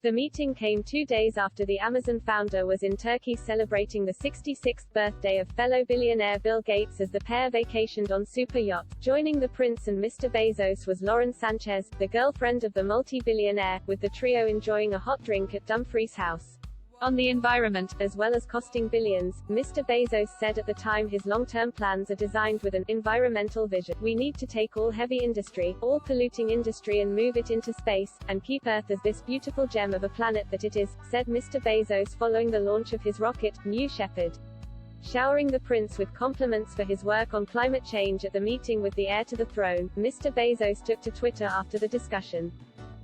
The meeting came 2 days after the Amazon founder was in Turkey celebrating the 66th birthday of fellow billionaire Bill Gates as the pair vacationed on super yacht. Joining the prince and Mr. Bezos was Lauren Sanchez, the girlfriend of the multi-billionaire, with the trio enjoying a hot drink at Dumfries House. On the environment, as well as costing billions, Mr. Bezos said at the time his long-term plans are designed with an environmental vision. We need to take all heavy industry, all polluting industry and move it into space, and keep Earth as this beautiful gem of a planet that it is, said Mr. Bezos following the launch of his rocket, New Shepard. Showering the prince with compliments for his work on climate change at the meeting with the heir to the throne, Mr. Bezos took to Twitter after the discussion.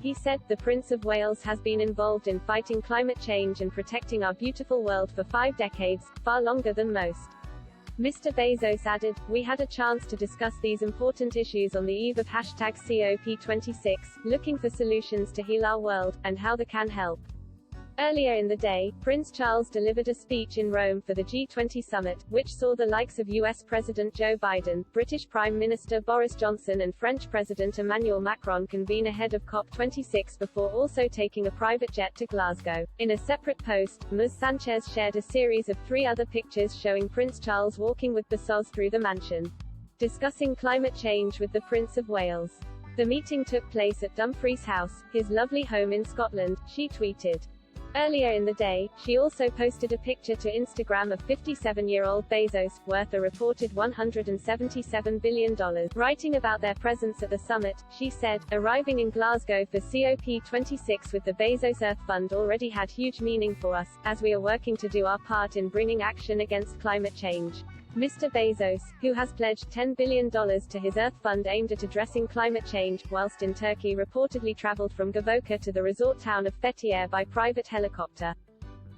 He said, "The Prince of Wales has been involved in fighting climate change and protecting our beautiful world for 5 decades, far longer than most." Mr. Bezos added, "We had a chance to discuss these important issues on the eve of #COP26, looking for solutions to heal our world, and how they can help." Earlier in the day, Prince Charles delivered a speech in Rome for the G20 summit, which saw the likes of US President Joe Biden, British Prime Minister Boris Johnson and French President Emmanuel Macron convene ahead of COP26 before also taking a private jet to Glasgow. In a separate post, Ms. Sanchez shared a series of 3 other pictures showing Prince Charles walking with Bezos through the mansion, discussing climate change with the Prince of Wales. The meeting took place at Dumfries House, his lovely home in Scotland, she tweeted. Earlier in the day, she also posted a picture to Instagram of 57-year-old Bezos, worth a reported $177 billion. Writing about their presence at the summit, she said, "Arriving in Glasgow for COP26 with the Bezos Earth Fund already had huge meaning for us, as we are working to do our part in bringing action against climate change." Mr. Bezos, who has pledged $10 billion to his Earth Fund aimed at addressing climate change, whilst in Turkey reportedly traveled from Gavoka to the resort town of Fethiye by private helicopter.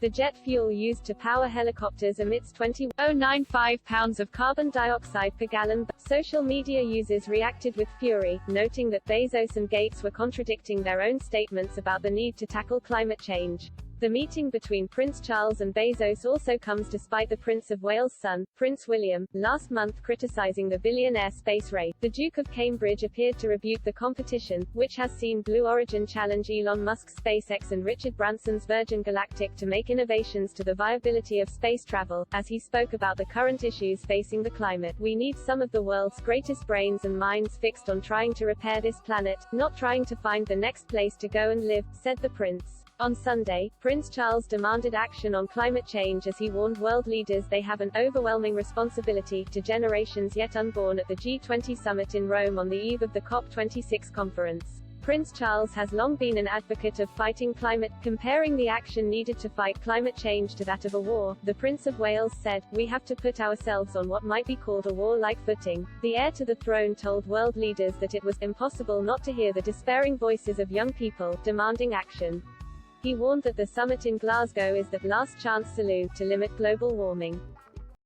The jet fuel used to power helicopters emits 20.095 pounds of carbon dioxide per gallon. Social media users reacted with fury, noting that Bezos and Gates were contradicting their own statements about the need to tackle climate change. The meeting between Prince Charles and Bezos also comes despite the Prince of Wales' son, Prince William, last month criticizing the billionaire space race. The Duke of Cambridge appeared to rebuke the competition, which has seen Blue Origin challenge Elon Musk's SpaceX and Richard Branson's Virgin Galactic to make innovations to the viability of space travel. As he spoke about the current issues facing the climate, "We need some of the world's greatest brains and minds fixed on trying to repair this planet, not trying to find the next place to go and live," said the prince. On Sunday, Prince Charles demanded action on climate change as he warned world leaders they have an overwhelming responsibility to generations yet unborn at the G20 summit in Rome on the eve of the COP26 conference. Prince Charles has long been an advocate of fighting climate, comparing the action needed to fight climate change to that of a war. The Prince of Wales said, "We have to put ourselves on what might be called a war-like footing." The heir to the throne told world leaders that it was impossible not to hear the despairing voices of young people demanding action. He warned that the summit in Glasgow is the last chance salute to limit global warming.